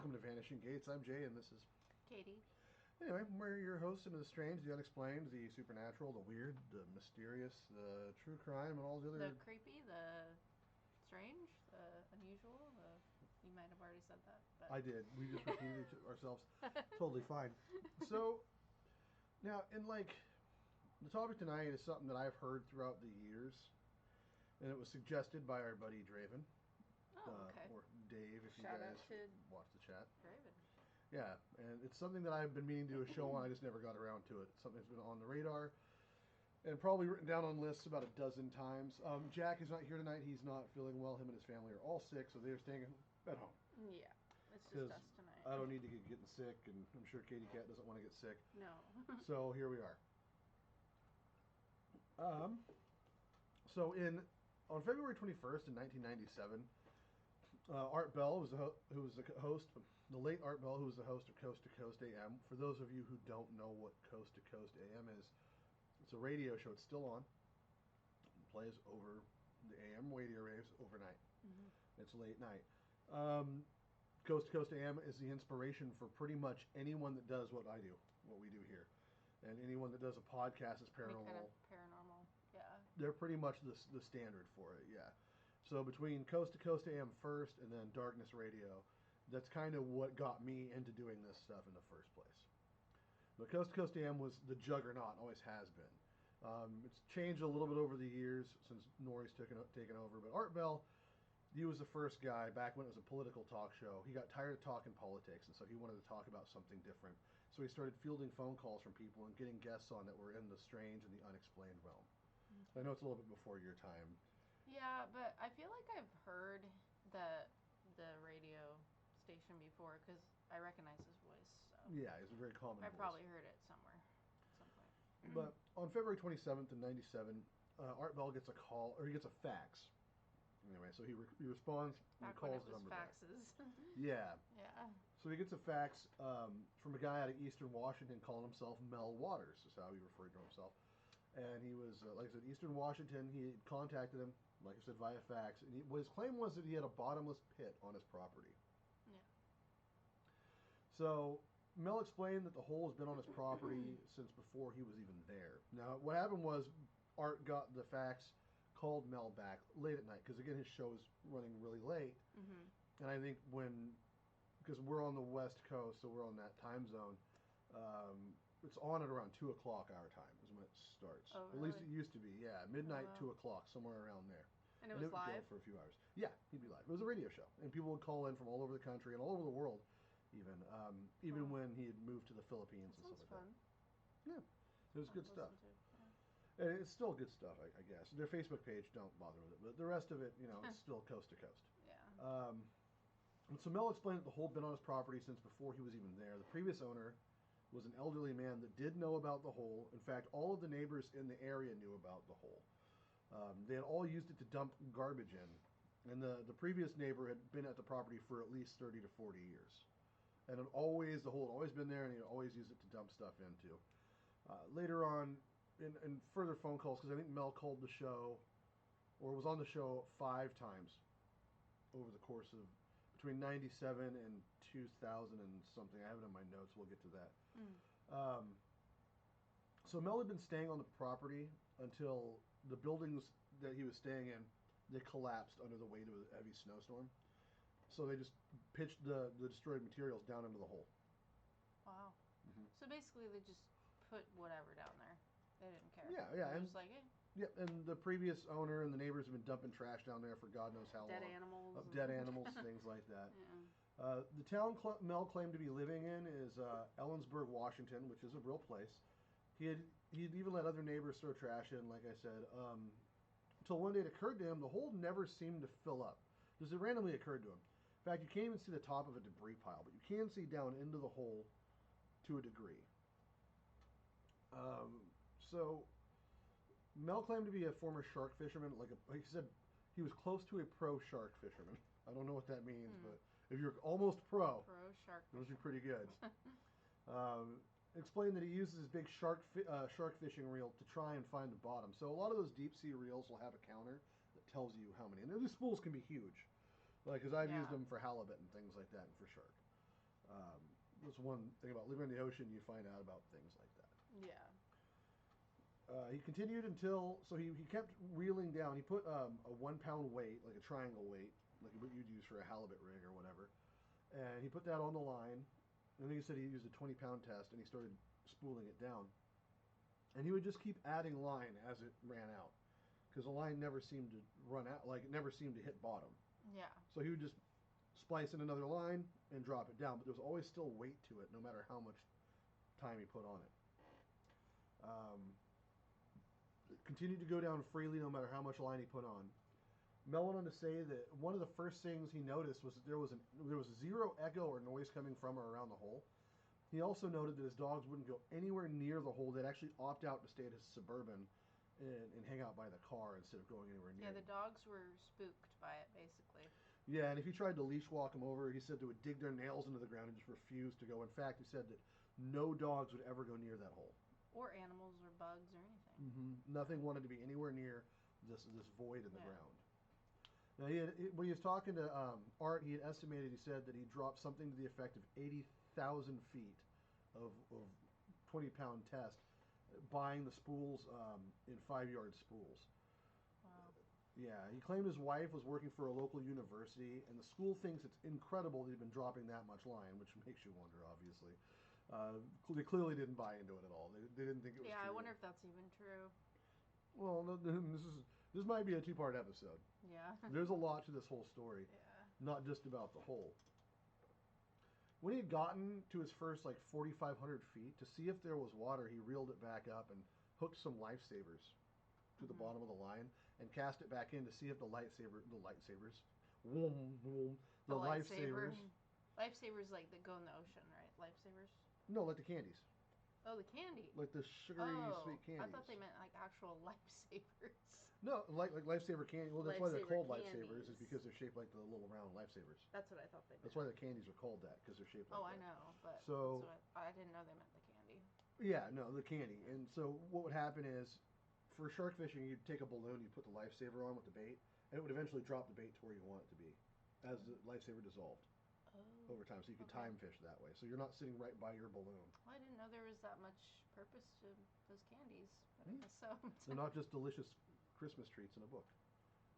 welcome to Vanishing Gates. I'm Jay, and this is Katie. anyway. We're your hosts into the strange, the unexplained, the supernatural, the weird, the mysterious, the true crime, and all the The other. creepy, the strange, the unusual, the you might have already said that, I did. We just repeated it to ourselves. Totally fine. So now, in like the topic tonight is something that I've heard throughout the years, and it was suggested by our buddy Draven, Oh, okay. or Dave, if you Shout guys out to watch the chat. Raven. Yeah, and it's something that I've been meaning to do a show on. I just never got around to it. It's something that's been on the radar and probably written down on lists about a dozen times. Jack is not here tonight. He's not feeling well. Him and his family are all sick, so they're staying at home. Yeah, it's just Because us tonight. I don't need to get getting sick, and I'm sure Katie Cat doesn't want to get sick. No. So here we are. Um, so on February 21st in 1997, Art Bell who was the host, the late Art Bell, who was the host of Coast to Coast AM. For those of you who don't know what Coast to Coast AM is, it's a radio show. It's still on. It plays over the AM radio waves overnight. Mm-hmm. It's late night. Um, Coast to Coast AM is the inspiration for pretty much anyone that does what I do, what we do here, and anyone that does a podcast is Any kind paranormal. of paranormal. Yeah. They're pretty much the standard for it. Yeah. So between Coast to Coast AM first and then Darkness Radio, that's kind of what got me into doing this stuff in the first place. But Coast to Coast AM was the juggernaut, always has been. It's changed a little bit over the years since Nori's taken over. But Art Bell, he was the first guy back when it was a political talk show. He got tired of talking politics, and so he wanted to talk about something different. So he started fielding phone calls from people and getting guests on that were in the strange and the unexplained realm. I know it's a little bit before your time. Yeah, but I feel like I've heard the radio station before because I recognize his voice. So Yeah, it's a very common I voice. probably heard it somewhere at some point. But on February 27th in 97, Art Bell gets a call, or he gets a fax. Anyway, so he responds and Back when calls it the was number back. faxes. Yeah. Yeah. So he gets a fax from a guy out of Eastern Washington calling himself Mel Waters, is how he referred to himself. And he was, like I said, Eastern Washington. He had contacted him, like I said, via fax. And what his claim was that he had a bottomless pit on his property. Yeah. So Mel explained that the hole has been on his property since before he was even there. Now, what happened was Art got the fax, called Mel back late at night because again his show is running really late, Mm-hmm. and I think because we're on the West Coast, so we're on that time zone. It's on at around 2 o'clock our time is when it starts. Oh, At least really? it used to be. Yeah, Oh, midnight, wow. 2 o'clock, somewhere around there. And it And it was would go live? for a few hours. Yeah, he'd be live. It was a radio show, and people would call in from all over the country and all over the world, even Wow. when he had moved to the Philippines That and sounds stuff like fun. that. Yeah, it was Fun good to stuff. listen to. And it's still good stuff, I guess. Their Facebook page, don't bother with it, but the rest of it, it's still coast to coast. Yeah. And so Mel explained that the hole had been on his property since before he was even there. The previous owner was an elderly man that did know about the hole. In fact, all of the neighbors in the area knew about the hole. They had all used it to dump garbage in. And the previous neighbor had been at the property for at least 30 to 40 years. And the hole had always been there, and he always used it to dump stuff into. Later on, in further phone calls, because I think Mel called the show, or was on the show 5 times over the course of between 97 and 2000 and something. I have it in my notes. We'll get to that. Mm. Um, so Mel had been staying on the property until the buildings that he was staying in, they collapsed under the weight of a heavy snowstorm. So they just pitched the destroyed materials down into the hole. Wow. Mm-hmm. So basically, they just put whatever down there. They didn't care. Yeah, They yeah. were And just like, hey, yep, and the previous owner and the neighbors have been dumping trash down there for God knows how dead long. animals. Of dead animals, things like that. Yeah. The town Mel claimed to be living in is Ellensburg, Washington, which is a real place. He'd even let other neighbors throw trash in, like I said, until one day it occurred to him the hole never seemed to fill up. Just it randomly occurred to him. In fact, you can't even see the top of a debris pile, but you can see down into the hole to a degree. So Mel claimed to be a former shark fisherman. Like he said, he was close to a pro shark fisherman. I don't know what that means, but if you're almost pro, Shark. those are pretty good. Explained that he uses his big shark fishing reel to try and find the bottom. So a lot of those deep sea reels will have a counter that tells you how many. And these spools can be huge, like because I've used them for halibut and things like that, and for shark. Um, that's one thing about living in the ocean. You find out about things like that. Yeah. He continued until he kept reeling down. He put a 1 pound weight, like a triangle weight, like what you'd use for a halibut rig or whatever, and he put that on the line. And then he said he used a 20 pound test, and he started spooling it down. And he would just keep adding line as it ran out, because the line never seemed to run out, like it never seemed to hit bottom. Yeah. So he would just splice in another line and drop it down, but there was always still weight to it, no matter how much time he put on it. It continued to go down freely, no matter how much line he put on. Mel went on to say that one of the first things he noticed was that there was zero echo or noise coming from or around the hole. He also noted that his dogs wouldn't go anywhere near the hole. They'd actually opt out to stay at his Suburban and hang out by the car instead of going anywhere near Yeah, it. the dogs were spooked by it, basically. Yeah, and if he tried to leash walk them over, he said they would dig their nails into the ground and just refuse to go. In fact, he said that no dogs would ever go near that hole. Or animals or bugs or anything. Nothing wanted to be anywhere near this void in the Yeah. ground. Now, when he was talking to Art, he had estimated, he said that he dropped something to the effect of 80,000 feet of 20 pound test, buying the spools in 5 yard spools. Wow. Yeah, he claimed his wife was working for a local university, and the school thinks it's incredible that he'd been dropping that much line, which makes you wonder, obviously. They clearly didn't buy into it at all. They didn't think it was Yeah, true. I wonder if that's even true. Well, no, this might be a 2 part episode. Yeah. There's a lot to this whole story, Yeah. not just about the hole. When he had gotten to his first 4,500 feet, to see if there was water, he reeled it back up and hooked some lifesavers to the bottom of the line and cast it back in to see if the lightsabers, The lifesavers, Lifesavers like that go in the ocean, right? Lifesavers? no, like the candies, Oh, the candy. like the sugary sweet candies. I thought they meant like actual lifesavers. No, like lifesaver candy. Well, that's why they're Lifesaver called candies. lifesavers, is because they're shaped like the little round lifesavers. That's what I thought they meant. That's why the candies are called that, because they're shaped like Oh, that. I know, but So- that's what I didn't know they meant the candy. Yeah, no, the candy. And so what would happen is, for shark fishing, you'd take a balloon, you'd put the lifesaver on with the bait, and it would eventually drop the bait to where you want it to be, as the lifesaver dissolved Oh. over time. So you could Okay. time fish that way. So you're not sitting right by your balloon. Well, I didn't know there was that much purpose to those candies. But I Yeah. guess so. They're not just delicious Christmas treats in a book.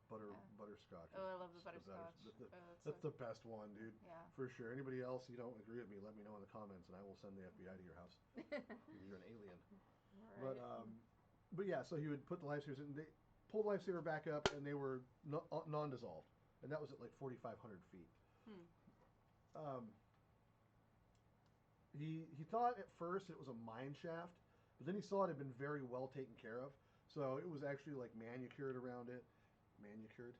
Yeah. Butterscotch. Oh, I love the is better- butterscotch. That's the best one, dude. Yeah. For sure. Anybody else you don't agree with me, let me know in the comments, and I will send the FBI to your house. You're an alien. Right. But yeah, so he would put the lifesavers in. They pulled the lifesaver back up, and they were non-dissolved, and that was at 4,500 feet. He thought at first it was a mine shaft, but then he saw it had been very well taken care of. So it was actually manicured around it. Manicured?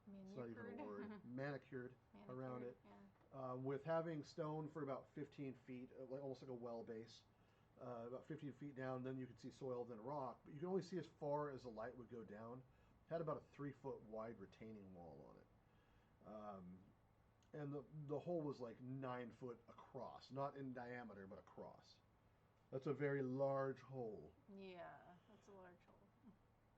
It's not even a word. Manicured around it. Yeah. With having stone for about 15 feet, almost like a well base. About 15 feet down, then you could see soil, then rock, but you can only see as far as the light would go down. Had about a 3 foot wide retaining wall on it. And the hole was 9 foot across, not in diameter, but across. That's a very large hole. Yeah, that's a large hole.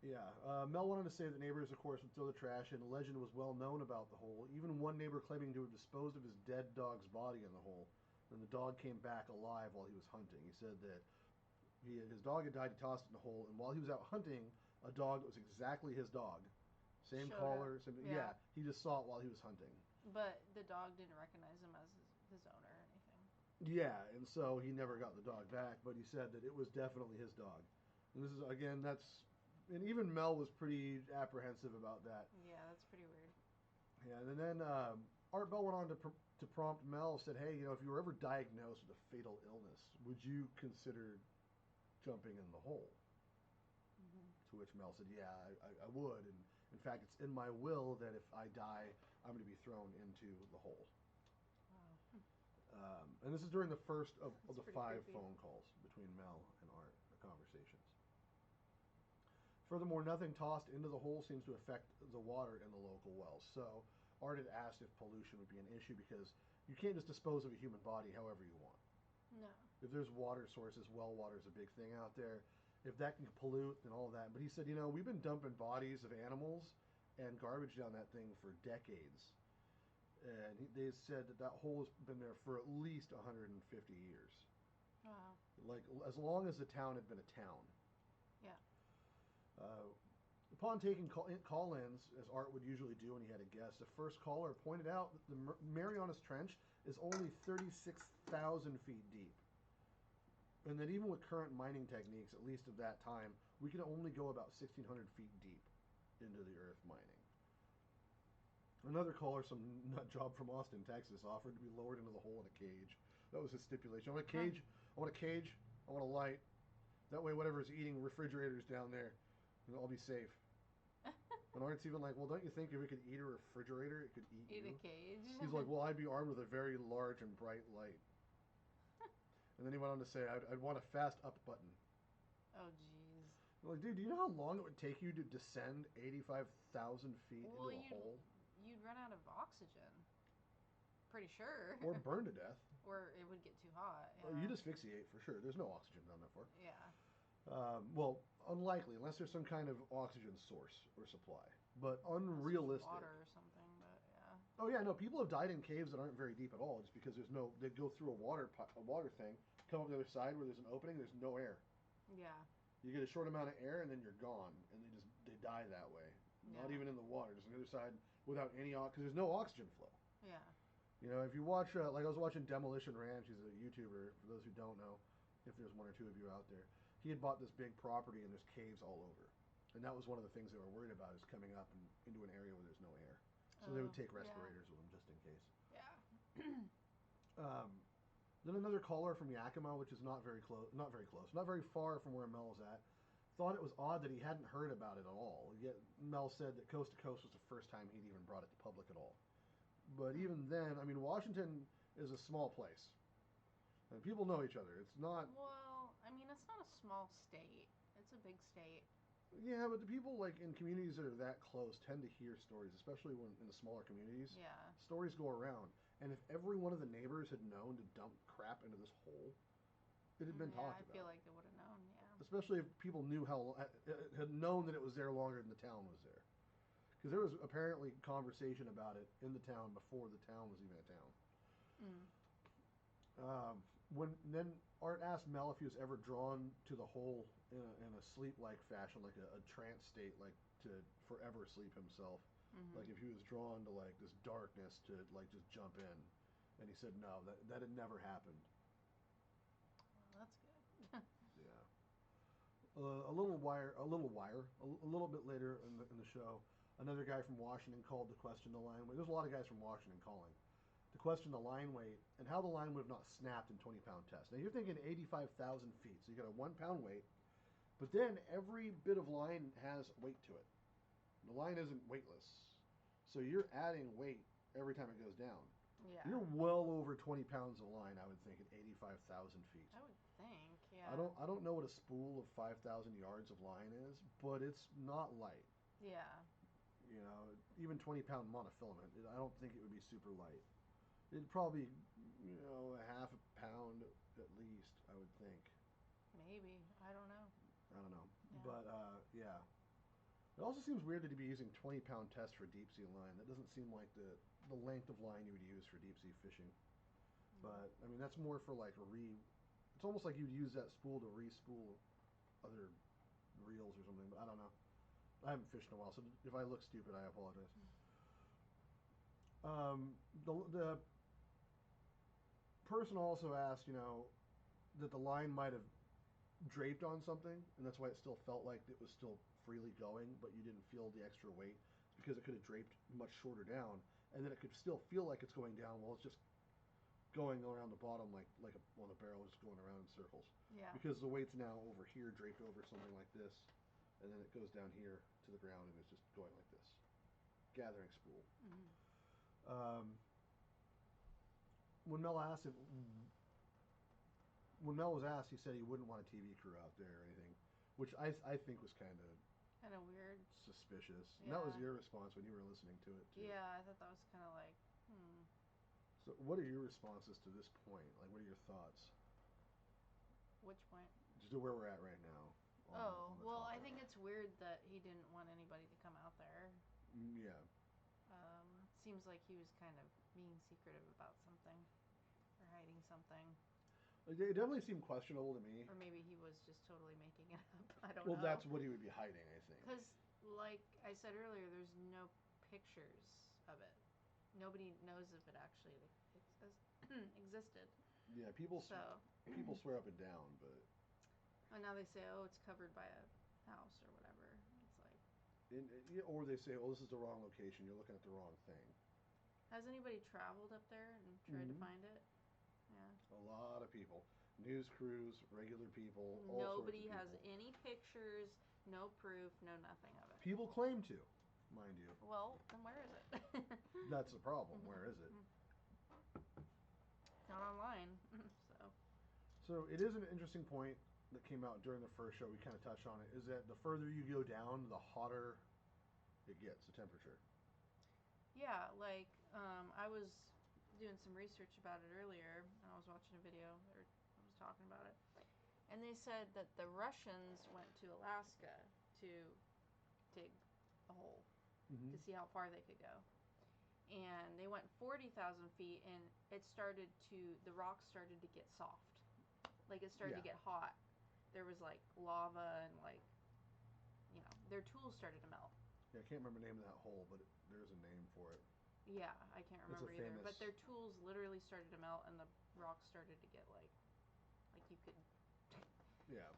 Yeah. Mel wanted to say that neighbors, of course, would throw the trash in. The legend was well known about the hole. Even one neighbor claiming to have disposed of his dead dog's body in the hole. And the dog came back alive while he was hunting. He said that his dog had died, he tossed it in the hole, and while he was out hunting, a dog that was exactly his dog, same Showed collar, up. same, Yeah. he just saw it while he was hunting. But the dog didn't recognize him as his owner or anything. Yeah, and so he never got the dog back, but he said that it was definitely his dog. And this is, again, and even Mel was pretty apprehensive about that. Yeah, that's pretty weird. Yeah, and then Art Bell went on to prompt Mel, said, hey, if you were ever diagnosed with a fatal illness, would you consider jumping in the hole? To which Mel said, yeah, I would. And in fact, it's in my will that if I die, I'm going to be thrown into the hole. Wow. And this is during the first of That's the pretty 5 creepy. phone calls between Mel and Art, the conversations. Furthermore, nothing tossed into the hole seems to affect the water in the local wells. So Art had asked if pollution would be an issue, because you can't just dispose of a human body however you want. No. If there's water sources, well water is a big thing out there. If that can pollute and all that. But he said, we've been dumping bodies of animals and garbage down that thing for decades. and they said that that hole has been there for at least 150 years, Wow. like as long as the town had been a town. Yeah. Uh, Upon taking call-ins, as Art would usually do when he had a guest, the first caller pointed out that the Marianas Trench is only 36,000 feet deep, and that even with current mining techniques, at least of that time, we could only go about 1,600 feet deep into the earth mining. Another caller, some nut job from Austin, Texas, offered to be lowered into the hole in a cage. That was his stipulation. I want a cage. I want a cage. I want a light. That way, whatever's eating refrigerators down there, I'll be safe. And Art's even like, well, don't you think if it could eat a refrigerator, it could eat Eat you? a cage. He's like, well, I'd be armed with a very large and bright light. And then he went on to say, I'd want a fast up button. Oh, jeez. Like, dude, do you know how long it would take you to descend 85,000 feet Well, into a hole? you'd run out of oxygen. Pretty sure. Or burn to death. Or it would get too hot. Or you'd asphyxiate for sure. There's no oxygen down that far. Yeah. Well, unlikely, unless there's some kind of oxygen source or supply. But unrealistic. Water or something, but yeah. Oh yeah, no. People have died in caves that aren't very deep at all, just because there's no. They go through a water thing, come up the other side where there's an opening. There's no air. Yeah. You get a short amount of air, and then you're gone, and they die that way. Not Yeah. even in the water, just on the other side without any because there's no oxygen flow. Yeah. You know, if you watch, like I was watching Demolition Ranch, he's a YouTuber. For those who don't know, if there's one or two of you out there, he had bought this big property and there's caves all over, and that was one of the things they were worried about is coming up into an area where there's no air. So they would take respirators with them just in case. Yeah. Then another caller from Yakima, which is not very far from where Mel was at, thought it was odd that he hadn't heard about it at all. Yet Mel said that Coast to Coast was the first time he'd even brought it to public at all. But even then, I mean, Washington is a small place, and people know each other. It's not. Well, I mean, it's not a small state. It's a big state. Yeah, but the people like in communities that are that close tend to hear stories, especially when in the smaller communities. Yeah. Stories go around, and if every one of the neighbors had known to dump crap into this hole, it had been talked about. I feel like they would have known. Yeah. Especially if people knew had known that it was there longer than the town was there, because there was apparently conversation about it in the town before the town was even a town. Mm. When then Art asked Mel if he was ever drawn to the hole in a sleep-like fashion, like a trance state, like to forever sleep himself. Mm-hmm. Like if he was drawn to like this darkness to like just jump in, and he said no, that had never happened. Well, that's good. Yeah. A little bit later in the show, another guy from Washington called to question the line weight. There's a lot of guys from Washington calling to question the line weight and how the line would have not snapped in 20-pound test. Now you're thinking 85,000 feet, so you got a 1 pound weight, but then every bit of line has weight to it. The line isn't weightless, so you're adding weight every time it goes down. Yeah. You're well over 20 pounds of line, I would think, at 85,000 feet. I would think, yeah. I don't know what a spool of 5,000 yards of line is, but it's not light. Yeah. You know, even 20-pound monofilament, I don't think it would be super light. It'd probably, you know, a half a pound at least, I would think. Maybe. I don't know. I don't know. Yeah. But, yeah. It also seems weird that he'd be using 20-pound test for deep sea line. That doesn't seem like the length of line you would use for deep sea fishing. But, I mean, that's more for like it's almost like you'd use that spool to re-spool other reels or something, but I don't know. I haven't fished in a while, so if I look stupid, I apologize. The person also asked, you know, that the line might have draped on something, and that's why it still felt like it was still freely going, but you didn't feel the extra weight. It's because it could have draped much shorter down, and then it could still feel like it's going down while it's just going around the bottom like on the barrel is going around in circles. Yeah. Because the weight's now over here, draped over something like this, and then it goes down here to the ground, and it's just going like this. Gathering spool. Mm-hmm. When Mel was asked, he said he wouldn't want a TV crew out there or anything, which I think was kind of weird. suspicious. Yeah. And that was your response when you were listening to it too. Yeah, I thought that was kind of like, So what are your responses to this point? Like, what are your thoughts? Which point? Just to where we're at right now. Well, I think it's weird that he didn't want anybody to come out there. Yeah. Seems like he was kind of being secretive about something or hiding something. It definitely seemed questionable to me. Or maybe he was just totally making it up. I don't Well, know. that's what he would be hiding, I think. Because, like I said earlier, there's no pictures of it. Nobody knows if it actually existed. Yeah, people So, people swear up and down, but and now they say, oh, it's covered by a house or whatever. It's like, or they say, oh, this is the wrong location. You're looking at the wrong thing. has anybody traveled up there and tried to find it? Yeah. A lot of people, news crews, regular people, all Nobody sorts of has people. any pictures, no proof, no nothing of it. People claim to, mind you. Well, then where is it? That's the problem. Where is it? It's not online, so. So it is an interesting point that came out during the first show. We kind of touched on it. Is that the further you go down, the hotter it gets, the temperature. Yeah, like I was doing some research about it earlier, and I was watching a video, or I was talking about it, and they said that the Russians went to Alaska to dig a hole to see how far they could go, and they went 40,000 feet, and the rocks started to get soft, like it started to get hot. There was like lava and like, their tools started to melt. Yeah, I can't remember the name of that hole, but there's a name for it. Yeah, I can't remember either. Famous... But their tools literally started to melt, and the rocks started to get like you could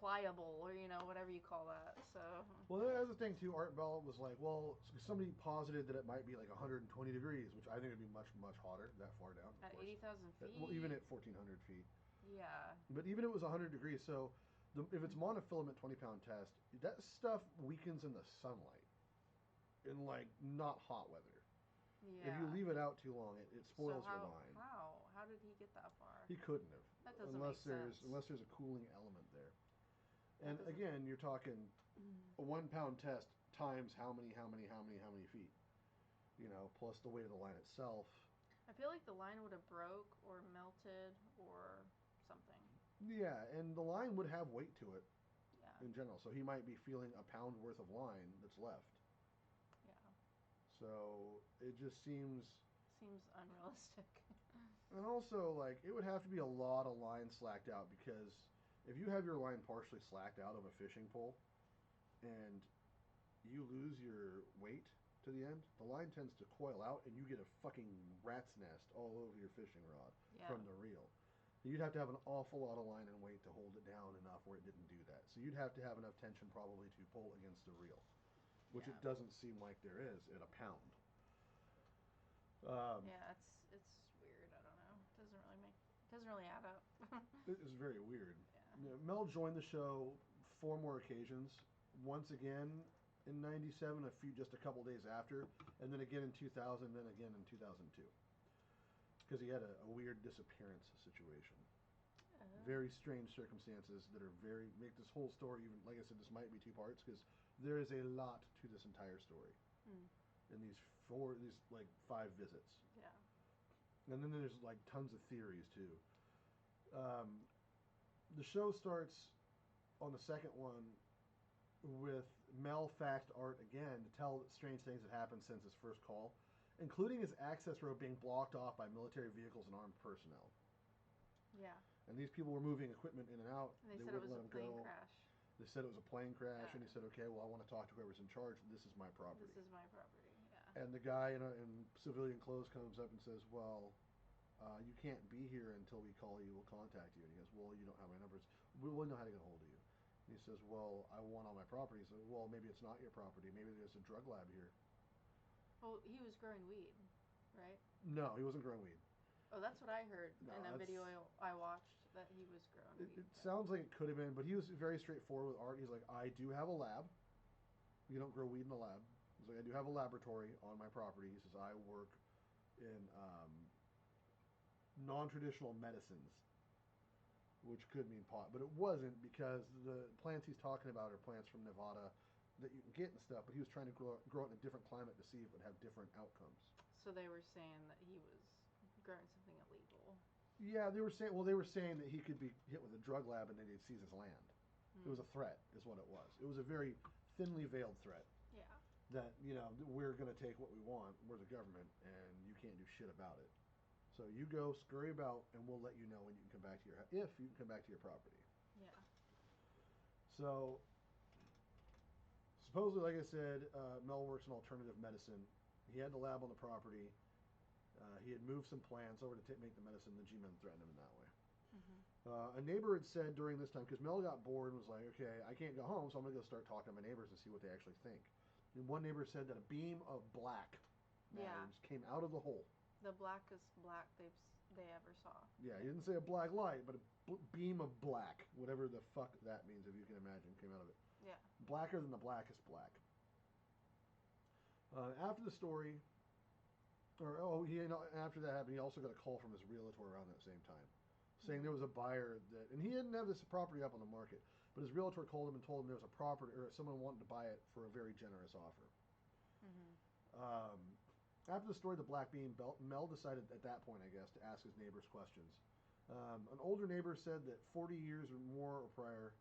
pliable, or whatever you call that. So. Well, that's the thing too. Art Bell was like, well, somebody posited that it might be like 120 degrees, which I think would be much hotter that far down. At 80,000 feet. Well, even at 1,400 feet. Yeah. But even if it was 100 degrees, so if it's monofilament 20-pound test, that stuff weakens in the sunlight, in like not hot weather. Yeah. If you leave it out too long, it spoils your line. How did he get that far? He couldn't have. That doesn't make sense. Unless there's a cooling element there. And again, you're talking a 1 pound test times how many feet? Plus the weight of the line itself. I feel like the line would have broke or melted or something. Yeah, and the line would have weight to it. Yeah. In general, so he might be feeling a pound worth of line that's left. Yeah. So it just seems unrealistic. And also, like, it would have to be a lot of line slacked out, because if you have your line partially slacked out of a fishing pole and you lose your weight to the end, the line tends to coil out and you get a fucking rat's nest all over your fishing rod from the reel. You'd have to have an awful lot of line and weight to hold it down enough where it didn't do that. So you'd have to have enough tension probably to pull against the reel, which it doesn't seem like there is at a pound. Yeah, it's weird. I don't know. It doesn't really add up. It is very weird. Yeah. Mel joined the show 4 more occasions. Once again in '97, just a couple days after, and then again in 2000, then again in 2002. Because he had a weird disappearance situation. Very strange circumstances that make this whole story, even, like I said, this might be 2 parts, because there is a lot to this entire story. In these 5 visits. Yeah. And then there's like tons of theories too. The show starts on the second one with Mel faxed Art again to tell strange things that happened since his first call, including his access road being blocked off by military vehicles and armed personnel. Yeah. And these people were moving equipment in and out. And they said it was a plane crash. They said it was a plane crash, and he said, okay, well, I want to talk to whoever's in charge. This is my property. This is my property, yeah. And the guy in civilian clothes comes up and says, well, you can't be here until we call you. We'll contact you. And he goes, well, you don't have my numbers. We'll know how to get a hold of you. And he says, well, I want all my property. So, well, maybe it's not your property. Maybe there's a drug lab here. Well, he was growing weed, right? No, he wasn't growing weed. Oh, that's what I heard in a video I watched, that he was growing weed. It sounds like it could have been, but he was very straightforward with Art. He's like, I do have a lab. You don't grow weed in a lab. He's like, I do have a laboratory on my property. He says, I work in non-traditional medicines, which could mean pot, but it wasn't, because the plants he's talking about are plants from Nevada that you can get and stuff, but he was trying to grow it in a different climate to see if it would have different outcomes. So they were saying that he was growing something illegal. Yeah, they were saying that he could be hit with a drug lab and then they'd seize his land. It was a threat, is what it was. It was a very thinly veiled threat. Yeah. That, we're going to take what we want, we're the government, and you can't do shit about it. So you go scurry about, and we'll let you know when you can come back to your if you can come back to your property. Yeah. So supposedly, like I said, Mel works in alternative medicine. He had the lab on the property. He had moved some plants over to make the medicine. The G-men threatened him in that way. A neighbor had said during this time, because Mel got bored and was like, okay, I can't go home, so I'm going to go start talking to my neighbors and see what they actually think. And one neighbor said that a beam of black matter came out of the hole. The blackest black they ever saw. Yeah, he didn't say a black light, but a beam of black, whatever the fuck that means, if you can imagine, came out of it. Yeah. Blacker than the blackest black. After the story, after that happened, he also got a call from his realtor around that same time, saying there was a buyer that, and he didn't have this property up on the market, but his realtor called him and told him there was a property or someone wanted to buy it for a very generous offer. After the story of the black beam, Mel decided at that point, I guess, to ask his neighbors questions. An older neighbor said that 40 years or more prior,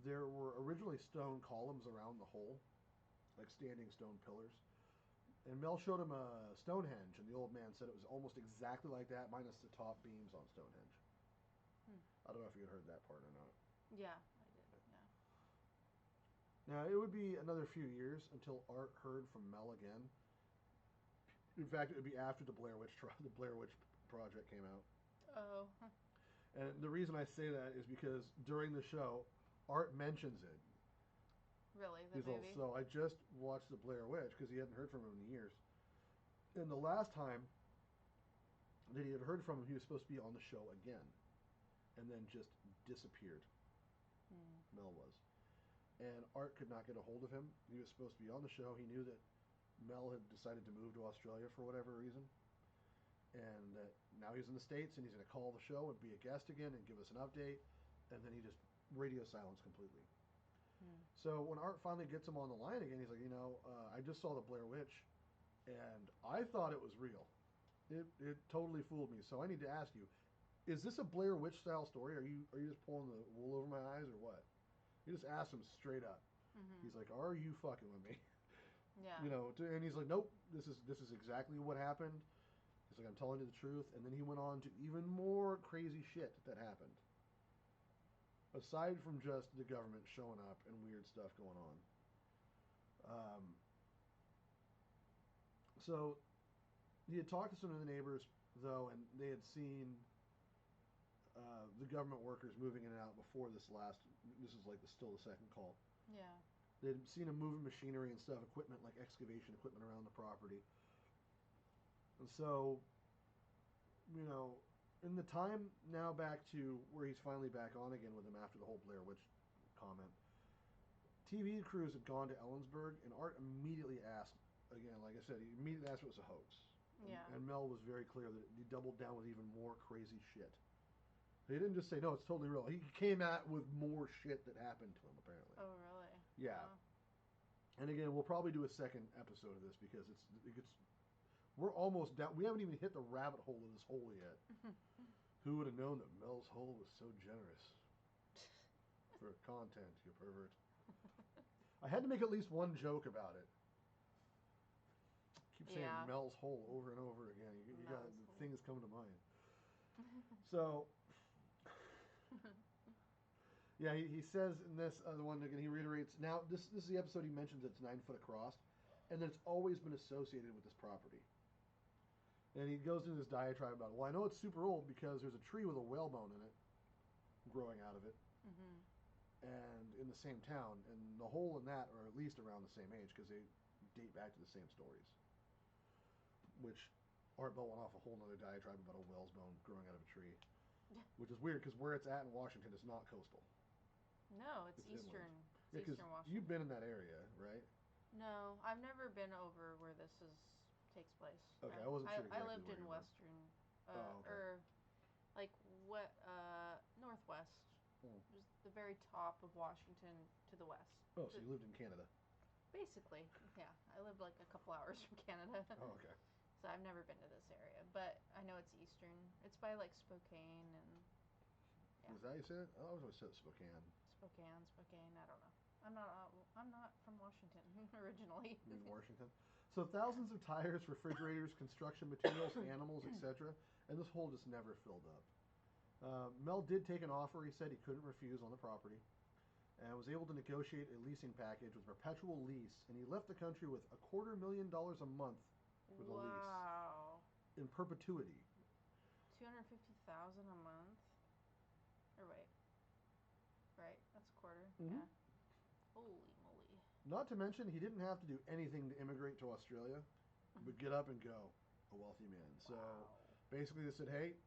there were originally stone columns around the hole, like standing stone pillars. And Mel showed him a Stonehenge, and the old man said it was almost exactly like that, minus the top beams on Stonehenge. I don't know if you had heard that part or not. Yeah, I did. Yeah. Now, it would be another few years until Art heard from Mel again. In fact, it would be after the Blair Witch Project came out. Oh. And the reason I say that is because during the show, Art mentions it. Really, the movie? So I just watched the Blair Witch because he hadn't heard from him in years. And the last time that he had heard from him, he was supposed to be on the show again, and then just disappeared. Mel was. And Art could not get a hold of him. He was supposed to be on the show. He knew that Mel had decided to move to Australia for whatever reason, and that now he's in the States and he's going to call the show and be a guest again and give us an update, and then he just radio silence completely. So when Art finally gets him on the line again, he's like, I just saw the Blair Witch, and I thought it was real. It totally fooled me. So I need to ask you, is this a Blair Witch style story? Are you just pulling the wool over my eyes or what? He just asked him straight up. He's like, are you fucking with me? Yeah. And he's like, nope, this is exactly what happened. He's like, I'm telling you the truth. And then he went on to even more crazy shit that happened. Aside from just the government showing up and weird stuff going on. So he had talked to some of the neighbors, though, and they had seen the government workers moving in and out before this is like still the second call. Yeah. They'd seen him moving machinery and stuff, equipment like excavation equipment around the property. And so, in the time now back to where he's finally back on again with him after the whole Blair Witch comment, TV crews had gone to Ellensburg, and Art immediately asked, again, like I said, he immediately asked if it was a hoax. Yeah. And Mel was very clear that he doubled down with even more crazy shit. He didn't just say, no, it's totally real. He came out with more shit that happened to him, apparently. Oh, really? Yeah. Oh. And again, we'll probably do a second episode of this because we're almost down. We haven't even hit the rabbit hole of this hole yet. Who would have known that Mel's hole was so generous for content, you pervert? I had to make at least one joke about it. Keep saying Mel's hole over and over again. You got the things coming to mind. So, yeah, he says in this other one again. He reiterates. Now, this is the episode he mentions. It's 9 foot across, and that it's always been associated with this property. And he goes into this diatribe about, well, I know it's super old because there's a tree with a whalebone in it growing out of it, and in the same town, and the hole in that are at least around the same age because they date back to the same stories. Which Art Bell went off a whole other diatribe about a whalebone growing out of a tree, which is weird because where it's at in Washington is not coastal. No, it's eastern. Yeah, it's eastern Washington. You've been in that area, right? No, I've never been over where this takes place. Okay, I wasn't sure exactly I lived where in you were. western, okay. or like northwest. Just the very top of Washington to the west. Oh, so you lived in Canada? Basically, yeah. I lived like a couple hours from Canada. Oh, okay. So I've never been to this area, but I know it's eastern. It's by like Spokane and. Yeah. Is that how you said it? I always said Spokane. Spokane. I don't know. I'm not from Washington originally. In Washington. So thousands of tires, refrigerators, construction materials, animals, etc. And this hole just never filled up. Mel did take an offer he said he couldn't refuse on the property and was able to negotiate a leasing package with perpetual lease, and he left the country with $250,000 a month for the Wow. lease in perpetuity. 250,000 a month? Or wait. Right, that's a quarter. Mm-hmm. Yeah. Holy moly. Not to mention, he didn't have to do anything to immigrate to Australia, but get up and go, a wealthy man. So Wow. basically, they said, hey,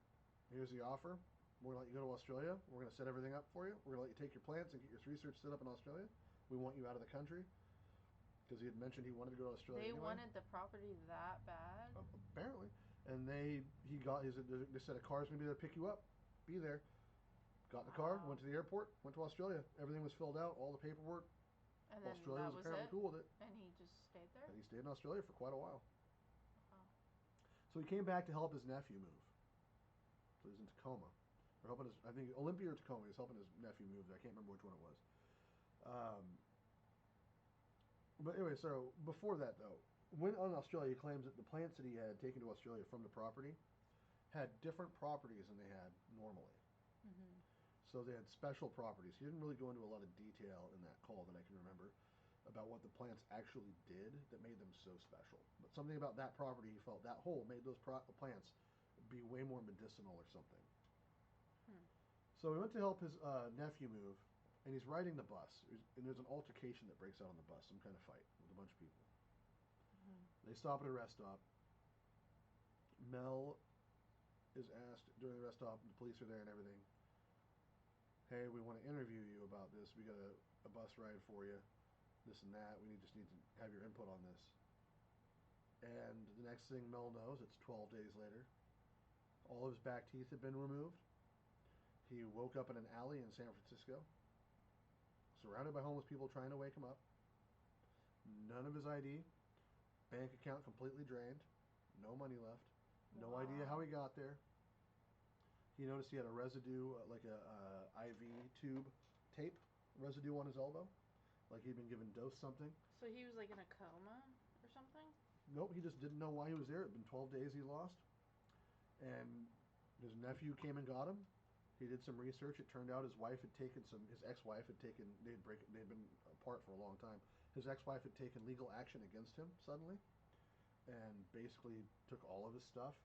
here's the offer. We're going to let you go to Australia. We're going to set everything up for you. We're going to let you take your plants and get your research set up in Australia. We want you out of the country. Because he had mentioned he wanted to go to Australia They anyway. wanted the property that bad? Apparently. And they said a car's going to be there to pick you up. Be there. Got in the car, went to the airport, went to Australia. Everything was filled out, all the paperwork. And then Australia that was was apparently it? cool with it. And he just stayed there? And he stayed in Australia for quite a while. Oh. So he came back to help his nephew move. So he's in Tacoma. Or helping his, I think Olympia or Tacoma. He's helping his nephew move. I can't remember which one it was. But anyway, so before that though, when on Australia, he claims that the plants that he had taken to Australia from the property had different properties than they had normally. Mm-hmm. So they had special properties. He didn't really go into a lot of detail in that call that I can remember about what the plants actually did that made them so special. But something about that property, he felt that hole made those plants be way more medicinal or something. So he went to help his nephew move, and he's riding the bus. And there's an altercation that breaks out on the bus, some kind of fight with a bunch of people. They stop at a rest stop. Mel is asked during the rest stop, the police are there and everything. Hey, we want to interview you about this. We got a bus ride for you, this and that. We just need to have your input on this. And the next thing Mel knows, it's 12 days later. All of his back teeth had been removed. He woke up in an alley in San Francisco, surrounded by homeless people trying to wake him up. None of his ID, bank account completely drained, no money left, no idea how he got there. He noticed he had a residue, like a IV tube tape residue on his elbow, like he'd been given dose something. So he was like in a coma or something? Nope, he just didn't know why he was there. It had been 12 days he lost. And his nephew came and got him. He did some research. It turned out his ex-wife had taken, they'd been apart for a long time. His ex-wife had taken legal action against him suddenly and basically took all of his stuff,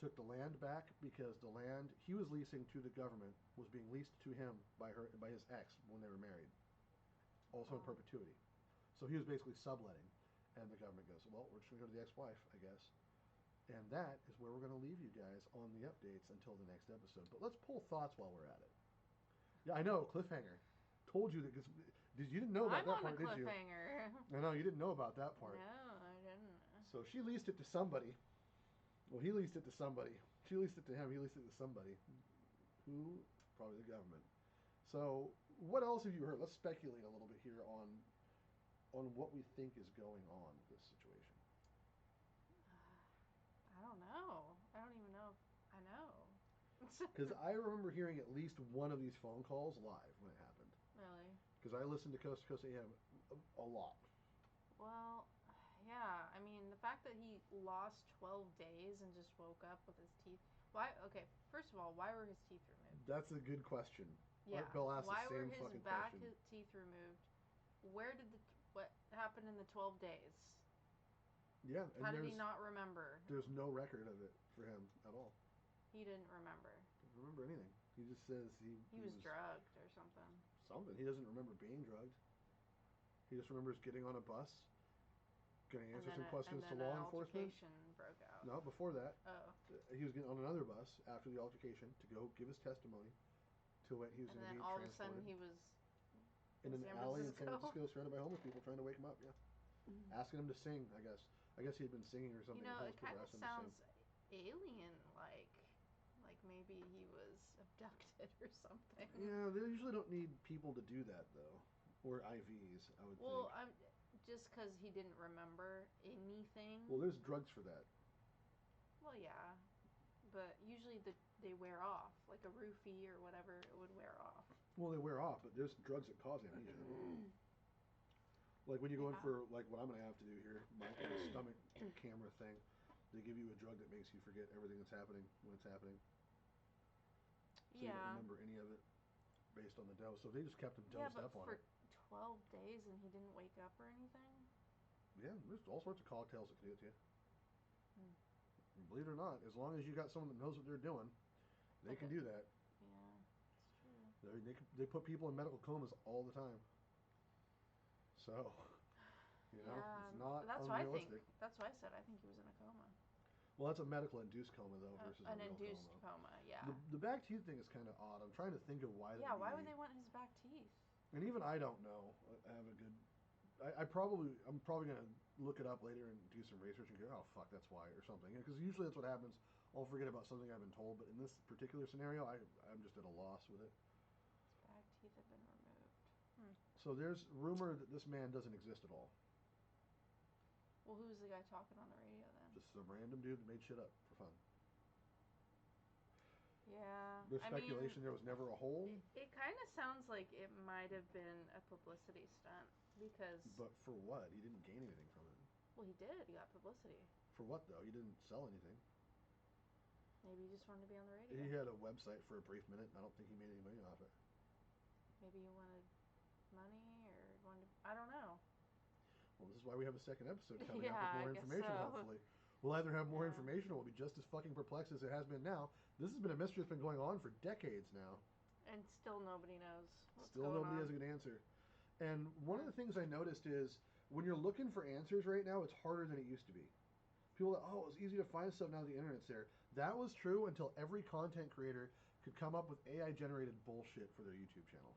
took the land back because the land he was leasing to the government was being leased to him by his ex when they were married, also in perpetuity. So he was basically subletting, and the government goes, well, we're just going to go to the ex-wife, I guess. And that is where we're going to leave you guys on the updates until the next episode. But let's pull thoughts while we're at it. Yeah, I know, cliffhanger. Told you that because you didn't know about that part, did you? I'm on a cliffhanger. I know, you didn't know about that part. No, I didn't. So she leased it to somebody. Well, he leased it to somebody. She leased it to him. He leased it to somebody. Who? Probably the government. So what else have you heard? Let's speculate a little bit here on what we think is going on with this situation. I don't know. I don't even know if I know. Because I remember hearing at least one of these phone calls live when it happened. Really? Because I listened to Coast to Coast AM a lot. Well, yeah. I mean, the fact that he lost 12 days and just woke up with his teeth. Why? Okay, first of all, why were his teeth removed? That's a good question. Yeah. Art Bell asked why the were same his fucking back question. teeth removed? Where did what happened in the 12 days? Yeah. And how did he not remember? There's no record of it for him at all. He didn't remember. Doesn't remember anything. He just says he was drugged or something. Something. He doesn't remember being drugged. He just remembers getting on a bus, going to answer some questions to law enforcement. Broke out. No, before that. Oh. He was getting on another bus after the altercation to go give his testimony to when he was going to be transported. And then all of a sudden he was in an alley in San Francisco surrounded by homeless people trying to wake him up, yeah. Asking him to sing, I guess. I guess he had been singing or something. You know, it kind of sounds alien-like. Like maybe he was abducted or something. Yeah, they usually don't need people to do that, though. Or IVs, I would think. Well, just because he didn't remember anything. Well, there's drugs for that. Well, yeah. But usually they wear off. Like a roofie or whatever, it would wear off. Well, they wear off, but there's drugs that cause amnesia. Like when you go in Yeah. for like what I'm gonna have to do here, my stomach camera thing, they give you a drug that makes you forget everything that's happening when it's happening, so you don't Yeah. remember any of it based on the dose. So if they just kept him Yeah, dosed but up on for it. 12 days and he didn't wake up or anything? Yeah, there's all sorts of cocktails that can do it to you. Hmm. Believe it or not, as long as you got someone that knows what they're doing, they Like can a, do that. yeah, it's true. They put people in medical comas all the time. So, Yeah, it's not that's why I think. unrealistic. That's why I said I think he was in a coma. Well, that's a medical induced coma though versus a An real induced coma. coma, yeah. The back teeth thing is kind of odd. I'm trying to think of why Yeah, that'd why would be. they want his back teeth? And even I don't know. I have a good. I'm probably gonna look it up later and do some research and go, oh fuck, that's why or something. Because usually that's what happens. I'll forget about something I've been told, but in this particular scenario, I'm just at a loss with it. His back teeth have been removed. Hmm. So there's rumor that this man doesn't exist at all. Well, who's the guy talking on the radio then? Just some random dude that made shit up for fun. Yeah, There's I mean, speculation there was never a hole. it kind of sounds like it might have been a publicity stunt because, But for what? He didn't gain anything from it. well, he did. He got publicity. For what though? He didn't sell anything. Maybe he just wanted to be on the radio. He had a website for a brief minute. And I don't think he made any money off it. Maybe he wanted money or wanted. I don't know. Well, this is why we have a second episode coming Yeah, up with I more guess information. so. Hopefully, we'll either have more Yeah. information or we'll be just as fucking perplexed as it has been now. This has been a mystery that's been going on for decades now. And still nobody knows what's Still going nobody on. has a good answer. And one of the things I noticed is when you're looking for answers right now, it's harder than it used to be. People are, oh, it's easy to find stuff now that the internet's there. That was true until every content creator could come up with AI generated bullshit for their YouTube channel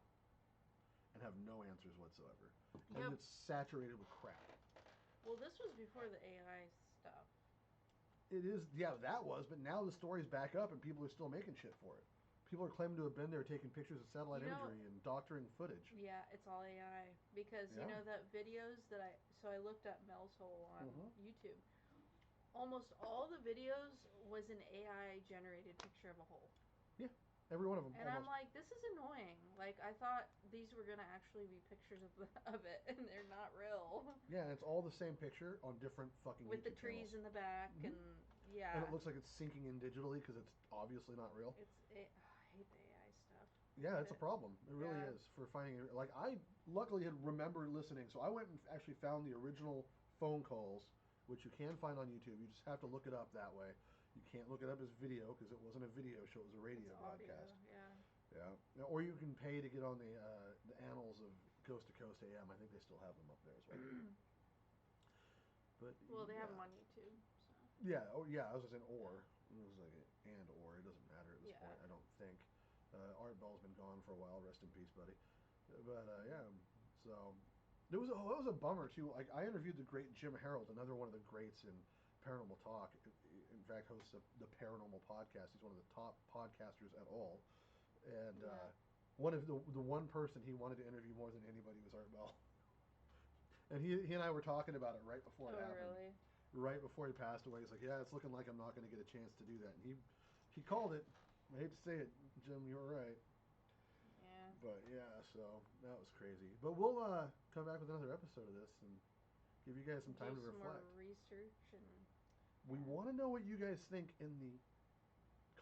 and have no answers whatsoever. Yep. And it's saturated with crap. Well, this was before the AI stuff. It is, yeah, that was, but now the story's back up and people are still making shit for it. People are claiming to have been there taking pictures of satellite imagery and doctoring footage. Yeah, it's all AI because Yeah. you know that videos that I looked up Mel's Hole on YouTube. Almost all the videos was an AI generated picture of a hole. Yeah, every one of them. And almost. I'm like, this is annoying. Like I thought these were gonna actually be pictures of it, and they're not real. Yeah, and it's all the same picture on different fucking With YouTube the trees channels. in the back, and yeah. And it looks like it's sinking in digitally because it's obviously not real. I hate the AI stuff. Yeah, it's a problem. It really Yeah. is for finding. Like I luckily had remembered listening, so I went and actually found the original phone calls, which you can find on YouTube. You just have to look it up that way. You can't look it up as video because it wasn't a video show; it was a radio broadcast. Yeah. Yeah, or you can pay to get on the annals of Coast to Coast AM. I think they still have them up there as well. But Well, they yeah. have them on YouTube. So. Yeah, oh yeah, I was just saying or. It was like and or. It doesn't matter at this point, I don't think. Art Bell's been gone for a while. Rest in peace, buddy. But yeah, so that was a bummer too. Like I interviewed the great Jim Harold, another one of the greats in paranormal talk. In fact, hosts the Paranormal Podcast. He's one of the top podcasters at all. And one of the one person he wanted to interview more than anybody was Art Bell. And he and I were talking about it right before it happened. Really? Right before he passed away, he's like, "Yeah, it's looking like I'm not going to get a chance to do that." And he called it. I hate to say it, Jim, you were right. Yeah. But yeah, so that was crazy. But we'll come back with another episode of this and give you guys some time to reflect. More research and. We want to know what you guys think in the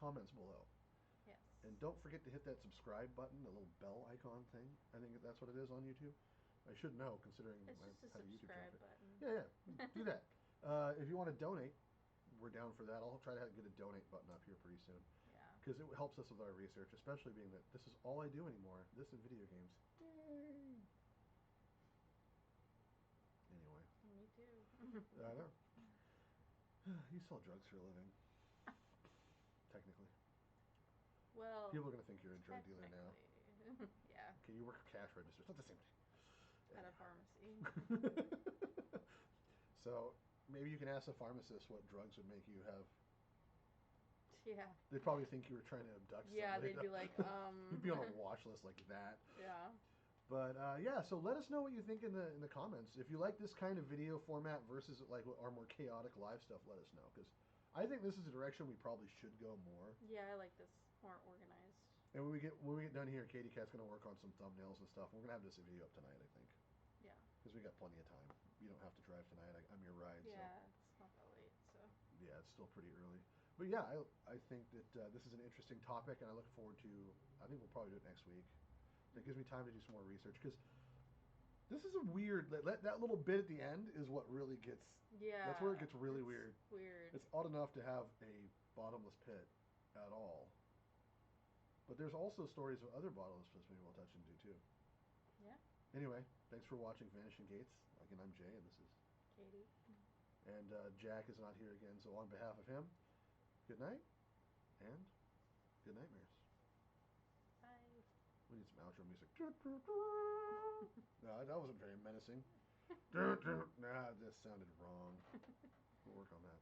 comments below. Yes. And don't forget to hit that subscribe button, the little bell icon thing. I think that's what it is on YouTube. I should know, considering It's just a I have a YouTube channel. subscribe button. Yeah, do that. If you want to donate, we're down for that. I'll try to get a donate button up here pretty soon. Yeah. Because it helps us with our research, especially being that this is all I do anymore. This and video games. Yay. Anyway. Me too. I know. You sell drugs for a living. Technically. Well. People are going to think you're a drug dealer now. Yeah. Okay, you work a cash register. It's not the same thing. At a pharmacy. So maybe you can ask a pharmacist what drugs would make you have. Yeah. They'd probably think you were trying to abduct somebody. Yeah, they'd be like, You'd be on a watch list like that. Yeah. But yeah, so let us know what you think in the comments. If you like this kind of video format versus like our more chaotic live stuff, let us know, because I think this is a direction we probably should go more. Yeah, I like this more organized. And when we get done here, Katie Cat's gonna work on some thumbnails and stuff. We're gonna have this video up tonight, I think. Yeah. because we got plenty of time. You don't have to drive tonight. I'm your ride. Yeah, it's not that late, so. Yeah, it's still pretty early. But yeah, I think that this is an interesting topic, and I look forward to. I think we'll probably do it next week. That gives me time to do some more research because this is a weird. That little bit at the end is what really gets. Yeah. That's where it gets really it's weird. Weird. It's odd enough to have a bottomless pit at all. But there's also stories of other bottomless pits maybe we'll touch into too. Yeah. Anyway, thanks for watching Vanishing Gates. Again, I'm Jay, and this is Katie. And Jack is not here again, so on behalf of him, good night and good nightmares. Bye. We need some outro music. No, that wasn't very menacing. Nah, that sounded wrong. We'll work on that.